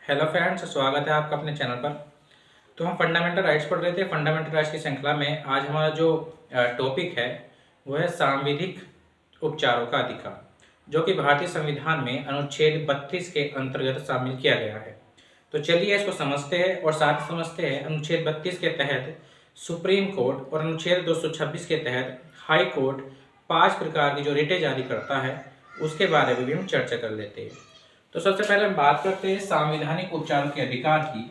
Hello friends, स्वागत है आपका अपने चैनल पर। तो हम फंडामेंटल राइट्स पढ़ रहे थे। फंडामेंटल राइट्स की श्रृंखला में आज हमारा जो टॉपिक है वो है सांविधिक उपचारों का अधिकार, जो कि भारतीय संविधान में अनुच्छेद 32 के अंतर्गत शामिल किया गया है। तो चलिए इसको समझते हैं और साथ ही समझते हैं अनुच्छेद 32 के तहत सुप्रीम कोर्ट और अनुच्छेद 226 के तहत हाई कोर्ट 5 प्रकार की जो रिटें जारी करता है उसके बारे में भी हम चर्चा कर लेते हैं। तो सबसे पहले हम बात करते हैं संवैधानिक उपचारों के अधिकार की।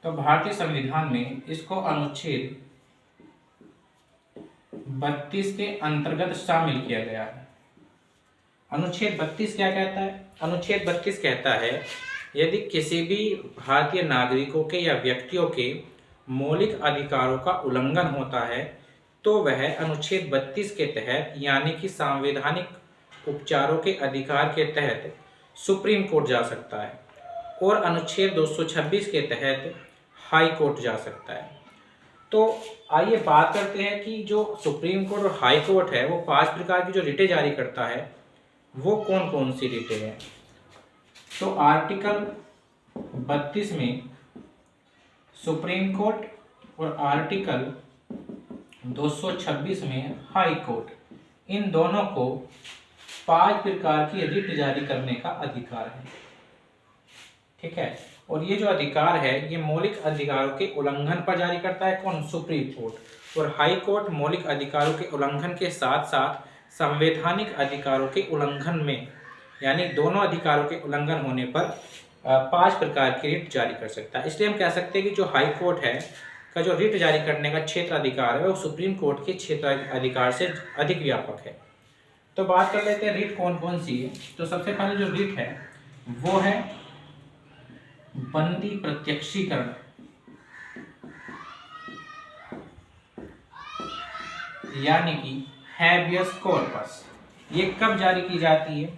तो भारतीय संविधान में इसको अनुच्छेद 32 के अंतर्गत शामिल किया गया है। अनुच्छेद 32 क्या कहता है? अनुच्छेद 32 कहता है यदि किसी भी भारतीय नागरिकों के या व्यक्तियों के मौलिक अधिकारों का उल्लंघन होता है तो वह अनुच्छेद 32 के तहत यानी कि संवैधानिक उपचारों के अधिकार के तहत सुप्रीम कोर्ट जा सकता है और अनुच्छेद 226 के तहत हाई कोर्ट जा सकता है। तो आइए बात करते हैं कि जो सुप्रीम कोर्ट और हाई कोर्ट है वो 5 प्रकार की जो रिटें जारी करता है वो कौन कौन सी रिटें हैं। तो आर्टिकल 32 में सुप्रीम कोर्ट और आर्टिकल 226 में हाई कोर्ट, इन दोनों को 5 प्रकार की रिट जारी करने का अधिकार है। ठीक है, और ये जो अधिकार है ये मौलिक अधिकारों के उल्लंघन पर जारी करता है कौन? Supreme court. और हाई कोर्ट मौलिक अधिकारों के उल्लंघन के साथ साथ संवैधानिक अधिकारों के उल्लंघन में, यानी दोनों अधिकारों के उल्लंघन होने पर 5 प्रकार की रिट जारी कर सकता है। इसलिए हम कह सकते हैं कि जो हाई कोर्ट है का जो रिट जारी करने का क्षेत्राधिकार है वो सुप्रीम कोर्ट के क्षेत्राधिकार से अधिक व्यापक है। तो बात कर लेते हैं रिट कौन कौन सी है। तो सबसे पहले जो रिट है वो है बंदी प्रत्यक्षीकरण, यानी कि हैबियस कॉर्पस। ये कब जारी की जाती है?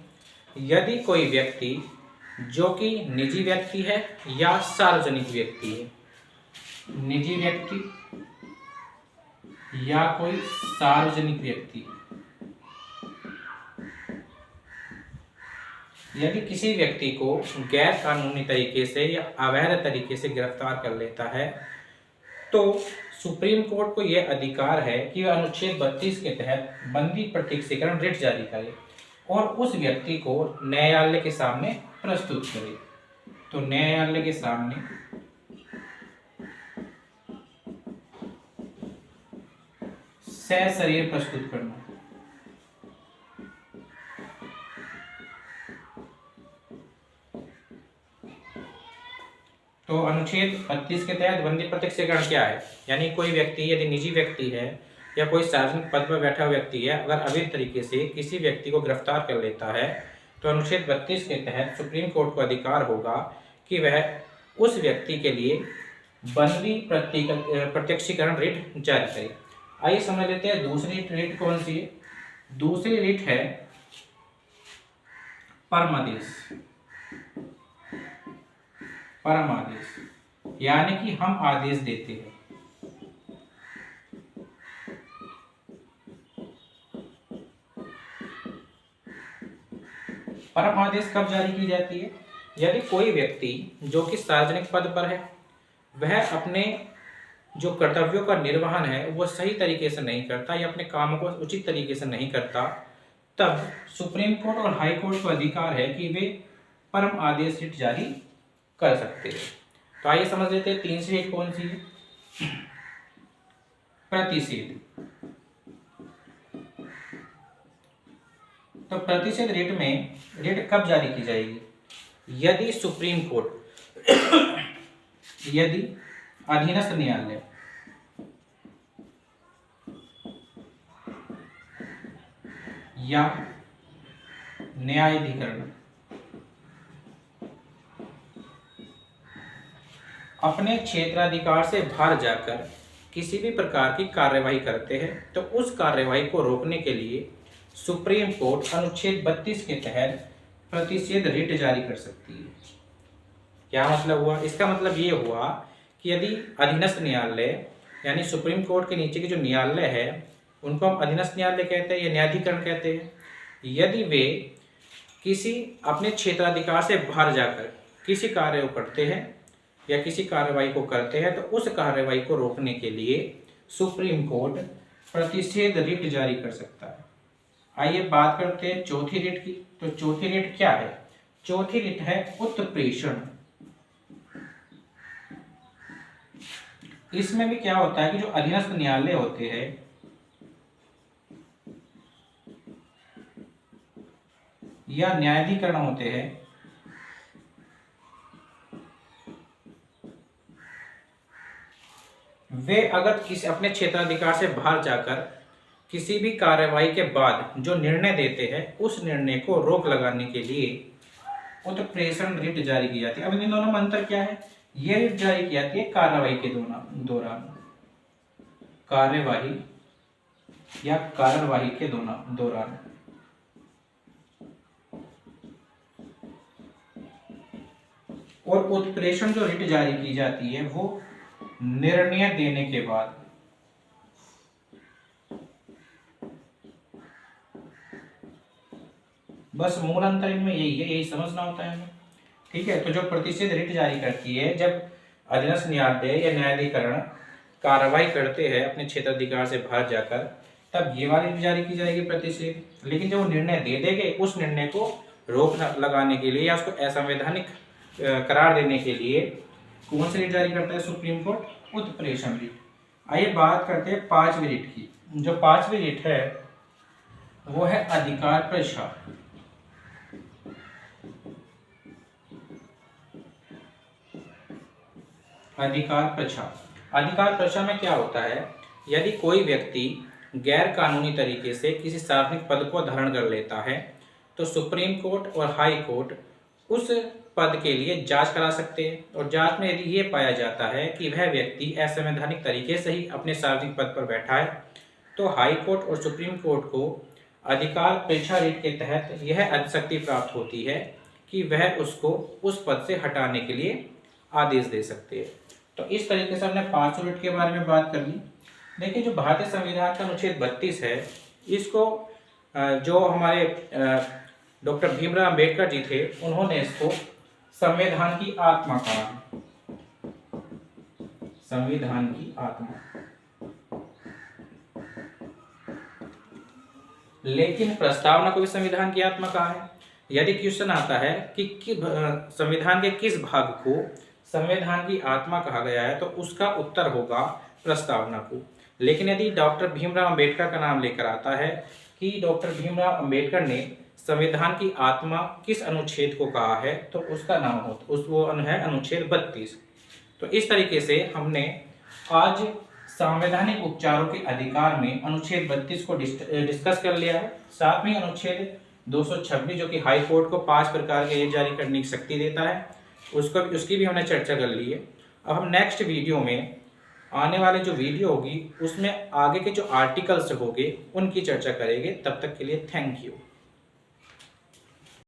यदि कोई व्यक्ति जो कि निजी व्यक्ति है या सार्वजनिक व्यक्ति है, निजी व्यक्ति या कोई सार्वजनिक व्यक्ति, यदि किसी व्यक्ति को गैर कानूनी तरीके से या अवैध तरीके से गिरफ्तार कर लेता है तो सुप्रीम कोर्ट को यह अधिकार है कि वह अनुच्छेद 32 के तहत बंदी प्रत्यक्षीकरण रिट जारी करे और उस व्यक्ति को न्यायालय के सामने प्रस्तुत करे। तो न्यायालय के सामने सशरीर प्रस्तुत करना। तो अनुच्छेद 32 के तहत बंदी प्रत्यक्षीकरण क्या है? यानी कोई व्यक्ति यदि निजी व्यक्ति है या कोई सार्वजनिक पद पर बैठा व्यक्ति है, अगर अवैध तरीके से किसी व्यक्ति को गिरफ्तार कर लेता है तो अनुच्छेद 32 के तहत सुप्रीम कोर्ट को अधिकार होगा कि वह उस व्यक्ति के लिए बंदी प्रत्यक्षीकरण रिट जारी करे। आइए समझ लेते हैं दूसरी रिट कौन सी है। दूसरी रिट है परमादेश। परमादेश यानी कि हम आदेश देते हैं। परम आदेश कब जारी की जाती है? यदि कोई व्यक्ति जो कि सार्वजनिक पद पर है वह अपने जो कर्तव्यों का निर्वहन है वो सही तरीके से नहीं करता या अपने कामों को उचित तरीके से नहीं करता, तब सुप्रीम कोर्ट और हाई कोर्ट को अधिकार है कि वे परम आदेश रिट जारी कर सकते हैं। तो आइए समझ लेते हैं तीसरी रिट कौन सी है। प्रतिषेध। तो प्रतिषेध रिट में रिट कब जारी की जाएगी? यदि सुप्रीम कोर्ट यदि अधीनस्थ न्यायालय या न्यायाधिकरण अपने क्षेत्राधिकार से बाहर जाकर किसी भी प्रकार की कार्यवाही करते हैं तो उस कार्यवाही को रोकने के लिए सुप्रीम कोर्ट अनुच्छेद 32 के तहत प्रतिषेध रिट जारी कर सकती है। क्या मतलब हुआ? इसका मतलब ये हुआ कि यदि अधीनस्थ न्यायालय यानी सुप्रीम कोर्ट के नीचे के जो न्यायालय है उनको हम अधीनस्थ न्यायालय कहते हैं या न्यायाधिकरण कहते हैं, यदि वे किसी अपने क्षेत्राधिकार से बाहर जाकर किसी कार्य को करते हैं या किसी कार्रवाई को करते हैं तो उस कार्रवाई को रोकने के लिए सुप्रीम कोर्ट प्रतिषेध रिट जारी कर सकता है। आइए बात करते हैं चौथी रिट की। तो चौथी रिट क्या है? चौथी रिट है उत्प्रेषण। इसमें भी क्या होता है कि जो अधीनस्थ न्यायालय होते हैं या न्यायाधिकरण होते हैं, वे अगर किसी अपने क्षेत्राधिकार से बाहर जाकर किसी भी कार्रवाई के बाद जो निर्णय देते हैं उस निर्णय को रोक लगाने के लिए उत्प्रेषण रिट जारी की जाती है। अब इन दोनों में अंतर क्या है? ये रिट जारी की जाती है कार्रवाई के दौरान, कार्यवाही या कार्यवाही के दौरान। और उत्प्रेषण जो रिट जारी की जाती है वो निर्णय देने के बाद। बस मूल अंतर इनमें यही है, यही समझना होता है हमें। ठीक है, तो जो प्रतिषेध रिट जारी करती है, जब अधीनस्थ न्यायालय या न्यायाधिकरण कार्रवाई करते हैं अपने क्षेत्राधिकार से बाहर जाकर, तब ये वाली रिट जारी की जाएगी प्रतिषेध। लेकिन जब वो निर्णय दे देंगे उस निर्णय को रोक लगाने के लिए या उसको असंवैधानिक करार देने के लिए कौन सी रिट जारी करता है सुप्रीम कोर्ट? उत्प्रेषण रिट। आइए बात करते हैं पांचवी रिट की। जो पांचवी रिट है वो है अधिकार प्रसार। अधिकार प्रसार में क्या होता है? यदि कोई व्यक्ति गैर कानूनी तरीके से किसी सार्वजनिक पद को धारण कर लेता है तो सुप्रीम कोर्ट और हाई कोर्ट उस पद के लिए जांच करा सकते हैं, और जांच में यदि ये पाया जाता है कि वह व्यक्ति असंवैधानिक तरीके से ही अपने सार्वजनिक पद पर बैठा है तो हाई कोर्ट और सुप्रीम कोर्ट को अधिकार प्रसार रिट के तहत यह शक्ति प्राप्त होती है कि वह उसको उस पद से हटाने के लिए आदेश दे सकते हैं। तो इस तरीके से हमने 5 रिट के बारे में बात कर ली। देखिए, जो भारतीय संविधान का अनुच्छेद 32 है, इसको जो हमारे डॉक्टर भीमराव अंबेडकर जी थे उन्होंने इसको संविधान की आत्मा कहा। संविधान की आत्मा। लेकिन प्रस्तावना को भी संविधान की आत्मा कहा है। यदि क्वेश्चन आता है कि संविधान के किस भाग को संविधान की आत्मा कहा गया है तो उसका उत्तर होगा प्रस्तावना को। लेकिन यदि डॉक्टर भीमराव अंबेडकर का नाम लेकर आता है कि डॉक्टर भीमराव अंबेडकर ने संविधान की आत्मा किस अनुच्छेद को कहा है तो उसका नाम वो है अनुच्छेद 32। तो इस तरीके से हमने आज संवैधानिक उपचारों के अधिकार में अनुच्छेद 32 को डिस्कस कर लिया है। साथ में अनुच्छेद 226 जो कि हाई कोर्ट को 5 प्रकार के जारी करने की शक्ति देता है, उसकी भी हमने चर्चा कर ली है। अब हम नेक्स्ट वीडियो में आने वाले जो वीडियो होगी उसमें आगे के जो आर्टिकल्स होंगे उनकी चर्चा करेंगे। तब तक के लिए थैंक यू।